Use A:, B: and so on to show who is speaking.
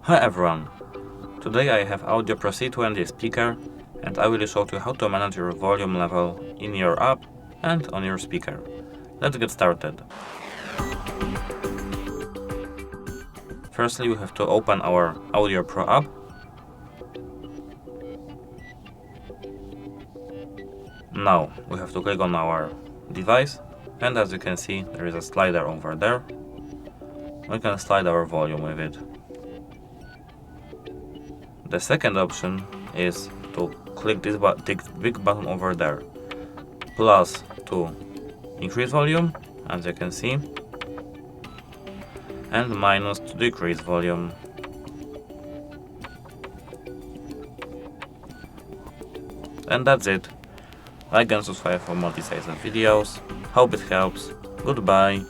A: Hi everyone! Today I have audio Pro C20 speaker and I will show you how to manage your volume level in your app and on your speaker. Let's get started. Firstly, we have to open our Audio Pro app. Now we have to click on our device, and as you can see there is a slider over there. We can slide our volume with it. The second option is to click this big button over there, plus to increase volume, as you can see, and minus to decrease volume. And that's it. Like and subscribe for more these types of videos. Hope it helps. Goodbye.